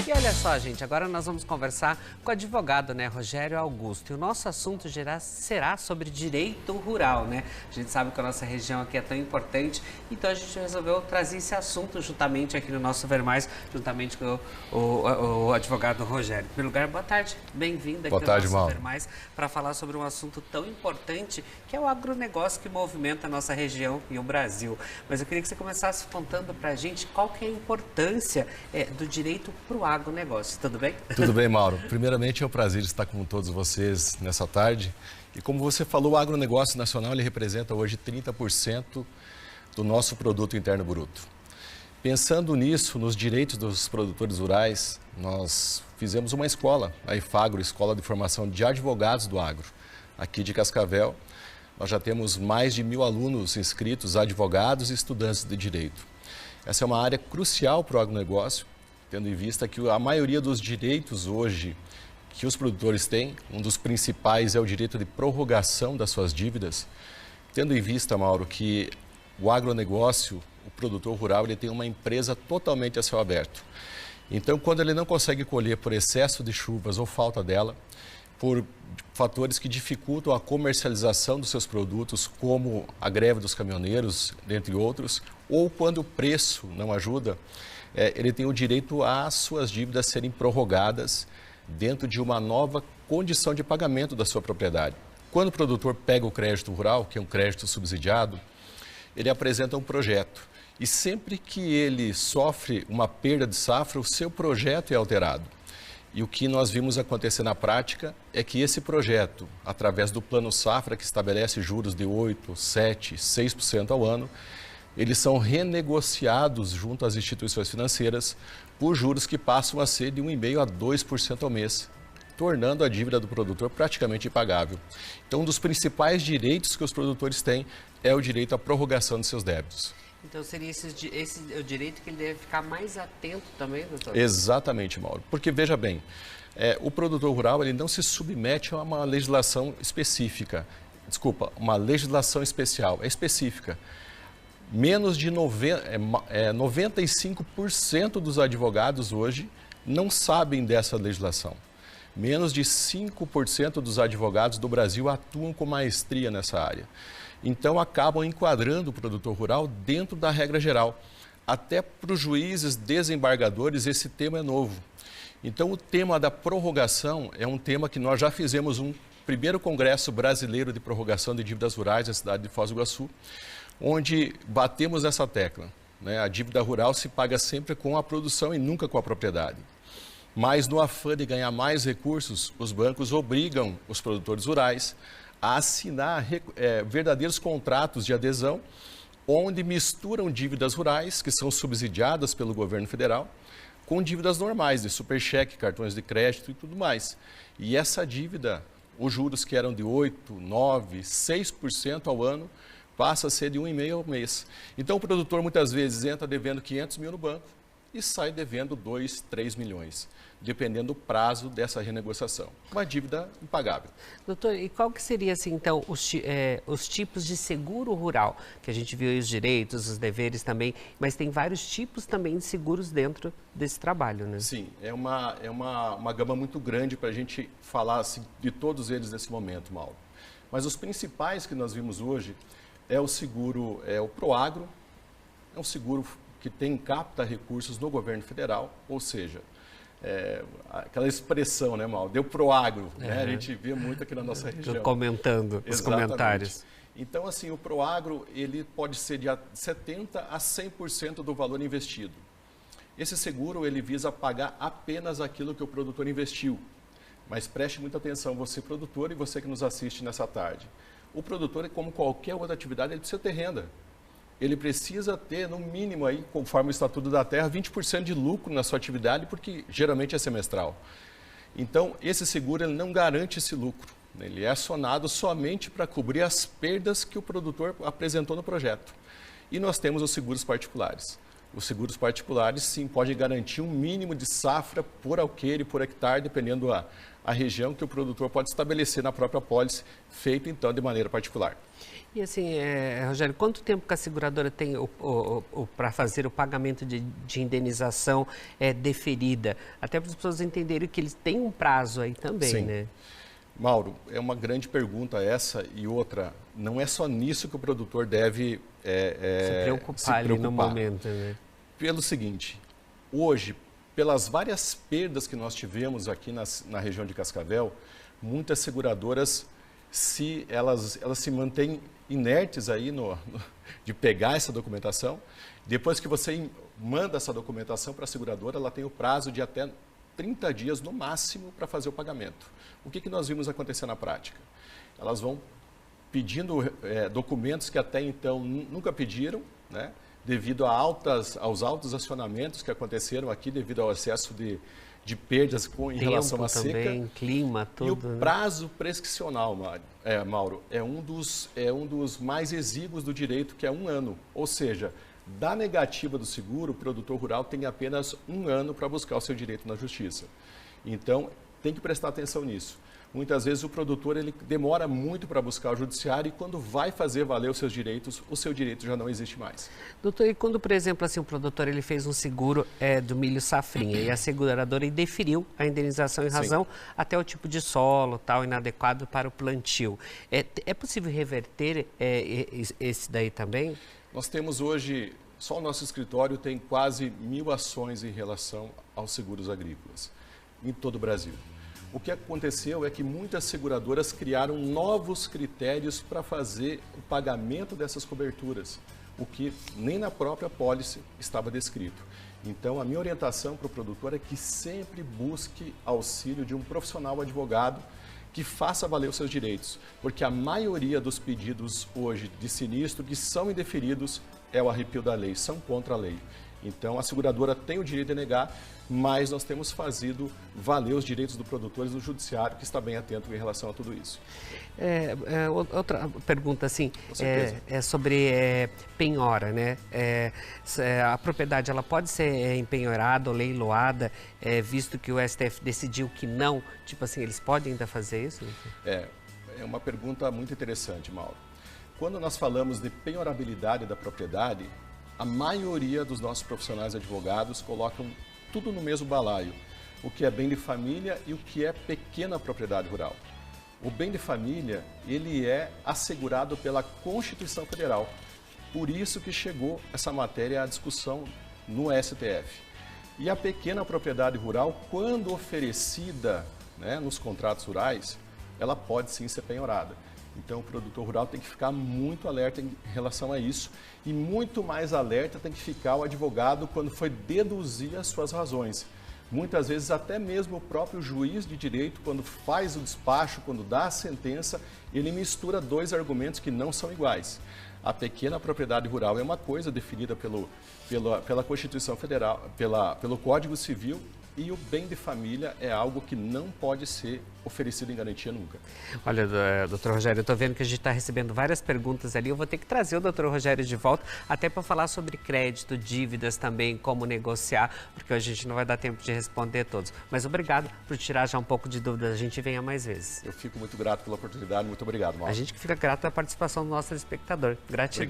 E olha só, gente, agora nós vamos conversar com o advogado, né, Rogério Augusto. E o nosso assunto será sobre direito rural, né? A gente sabe que a nossa região aqui é tão importante, então a gente resolveu trazer esse assunto juntamente aqui no nosso Ver Mais, juntamente com o advogado Rogério. Em primeiro lugar, boa tarde, bem-vindo aqui ao nosso Ver Mais para falar sobre um assunto tão importante que é o agronegócio que movimenta a nossa região e o Brasil. Mas eu queria que você começasse contando para a gente qual que é a importância do direito para o agronegócio. Tudo bem? Tudo bem, Mauro. Primeiramente, é um prazer estar com todos vocês nessa tarde. E como você falou, o agronegócio nacional ele representa hoje 30% do nosso produto interno bruto. Pensando nisso, nos direitos dos produtores rurais, nós fizemos uma escola, a IFAGRO, Escola de Formação de Advogados do Agro, aqui de Cascavel. Nós já temos mais de 1.000 alunos inscritos, advogados e estudantes de direito. Essa é uma área crucial para o agronegócio, tendo em vista que a maioria dos direitos hoje que os produtores têm, um dos principais é o direito de prorrogação das suas dívidas, tendo em vista, Mauro, que o agronegócio, o produtor rural, ele tem uma empresa totalmente a céu aberto. Então, quando ele não consegue colher por excesso de chuvas ou falta dela, por fatores que dificultam a comercialização dos seus produtos, como a greve dos caminhoneiros, dentre outros, ou quando o preço não ajuda, ele tem o direito às suas dívidas serem prorrogadas dentro de uma nova condição de pagamento da sua propriedade. Quando o produtor pega o crédito rural, que é um crédito subsidiado, ele apresenta um projeto. E sempre que ele sofre uma perda de safra, o seu projeto é alterado. E o que nós vimos acontecer na prática é que esse projeto, através do Plano Safra, que estabelece juros de 8%, 7%, 6% ao ano, eles são renegociados junto às instituições financeiras por juros que passam a ser de 1,5% a 2% ao mês, tornando a dívida do produtor praticamente impagável. Então, um dos principais direitos que os produtores têm é o direito à prorrogação de seus débitos. Então, seria esse o direito que ele deve ficar mais atento também, doutor? Exatamente, Mauro. Porque, veja bem, o produtor rural ele não se submete a uma legislação específica. Desculpa, uma legislação especial. É específica. Menos de 95% dos advogados hoje não sabem dessa legislação. Menos de 5% dos advogados do Brasil atuam com maestria nessa área. Então, acabam enquadrando o produtor rural dentro da regra geral. Até para os juízes desembargadores, esse tema é novo. Então, o tema da prorrogação é um tema que nós já fizemos um primeiro Congresso Brasileiro de Prorrogação de Dívidas Rurais na cidade de Foz do Iguaçu, onde batemos essa tecla, né? A dívida rural se paga sempre com a produção e nunca com a propriedade. Mas, no afã de ganhar mais recursos, os bancos obrigam os produtores rurais a assinar verdadeiros contratos de adesão, onde misturam dívidas rurais, que são subsidiadas pelo governo federal, com dívidas normais, de supercheque, cartões de crédito e tudo mais. E essa dívida, os juros que eram de 8%, 9%, 6% ao ano, passa a ser de 1,5% ao mês. Então, o produtor muitas vezes entra devendo 500 mil no banco e sai devendo 2, 3 milhões, dependendo do prazo dessa renegociação. Uma dívida impagável. Doutor, e qual que seria, assim, então, os tipos de seguro rural? Que a gente viu aí os direitos, os deveres também, mas tem vários tipos também de seguros dentro desse trabalho, né? Sim, é uma gama muito grande para a gente falar assim, de todos eles nesse momento, Mauro. Mas os principais que nós vimos hoje é o seguro, o Proagro, é um seguro que capta recursos no governo federal, ou seja, aquela expressão, né, Mauro? Deu Proagro, né? A gente vê muito aqui na nossa região. Comentando os comentários. Então, assim, o Proagro, ele pode ser de 70% a 100% do valor investido. Esse seguro, ele visa pagar apenas aquilo que o produtor investiu. Mas preste muita atenção, você produtor e você que nos assiste nessa tarde. O produtor, como qualquer outra atividade, ele precisa ter renda. Ele precisa ter, no mínimo, aí, conforme o Estatuto da Terra, 20% de lucro na sua atividade, porque geralmente é semestral. Então, esse seguro ele não garante esse lucro. Ele é acionado somente para cobrir as perdas que o produtor apresentou no projeto. E nós temos os seguros particulares. os seguros particulares, sim, podem garantir um mínimo de safra por alqueire, por hectare, dependendo a região que o produtor pode estabelecer na própria pólice, feito, então, de maneira particular. E assim, Rogério, quanto tempo que a seguradora tem para fazer o pagamento de indenização deferida? Até para as pessoas entenderem que eles têm um prazo aí também, sim. né? Mauro, é uma grande pergunta essa e outra. Não é só nisso que o produtor deve se preocupar ali no momento, né? Pelo seguinte, hoje, pelas várias perdas que nós tivemos aqui na região de Cascavel, muitas seguradoras, elas se mantêm inertes aí de pegar essa documentação. Depois que você manda essa documentação para a seguradora, ela tem o prazo de até 30 dias no máximo para fazer o pagamento. O que nós vimos acontecer na prática? Elas vão pedindo documentos que até então nunca pediram, né? Devido aos altos acionamentos que aconteceram aqui, devido ao excesso de perdas em relação à seca. Também, clima, tudo. E o prazo prescricional, Mauro, é um dos mais exíguos do direito, que é 1 ano. Ou seja, da negativa do seguro, o produtor rural tem apenas 1 ano para buscar o seu direito na justiça. Então, tem que prestar atenção nisso. Muitas vezes o produtor ele demora muito para buscar o judiciário e quando vai fazer valer os seus direitos, o seu direito já não existe mais. Doutor, e quando, por exemplo, assim, o produtor ele fez um seguro do milho safrinha e a seguradora indeferiu a indenização em razão Sim. até o tipo de solo tal inadequado para o plantio. É possível reverter esse daí também? Nós temos hoje, só o nosso escritório tem quase 1000 ações em relação aos seguros agrícolas em todo o Brasil. O que aconteceu é que muitas seguradoras criaram novos critérios para fazer o pagamento dessas coberturas, o que nem na própria pólice estava descrito. Então, a minha orientação para o produtor é que sempre busque auxílio de um profissional advogado que faça valer os seus direitos, porque a maioria dos pedidos hoje de sinistro que são indeferidos é o arrepio da lei, são contra a lei. Então, a seguradora tem o direito de negar, mas nós temos fazido valer os direitos do produtor no judiciário, que está bem atento em relação a tudo isso. Outra pergunta, assim, é sobre penhora, né? A propriedade, ela pode ser empenhorada ou leiloada, visto que o STF decidiu que não? Tipo assim, eles podem ainda fazer isso? É uma pergunta muito interessante, Mauro. Quando nós falamos de penhorabilidade da propriedade, a maioria dos nossos profissionais advogados colocam tudo no mesmo balaio, o que é bem de família e o que é pequena propriedade rural. O bem de família, ele é assegurado pela Constituição Federal. Por isso que chegou essa matéria à discussão no STF. E a pequena propriedade rural, quando oferecida, né, nos contratos rurais, ela pode sim ser penhorada. Então, o produtor rural tem que ficar muito alerta em relação a isso e muito mais alerta tem que ficar o advogado quando for deduzir as suas razões. Muitas vezes, até mesmo o próprio juiz de direito, quando faz o despacho, quando dá a sentença, ele mistura 2 argumentos que não são iguais. A pequena propriedade rural é uma coisa definida pela Constituição Federal, pelo Código Civil, e o bem de família é algo que não pode ser oferecido em garantia nunca. Olha, doutor Rogério, eu estou vendo que a gente está recebendo várias perguntas ali. Eu vou ter que trazer o doutor Rogério de volta, até para falar sobre crédito, dívidas também, como negociar, porque hoje a gente não vai dar tempo de responder todos. Mas obrigado por tirar já um pouco de dúvida. A gente venha mais vezes. Eu fico muito grato pela oportunidade. Muito obrigado, Mauro. A gente que fica grato pela participação do nosso espectador. Gratidão. Obrigado.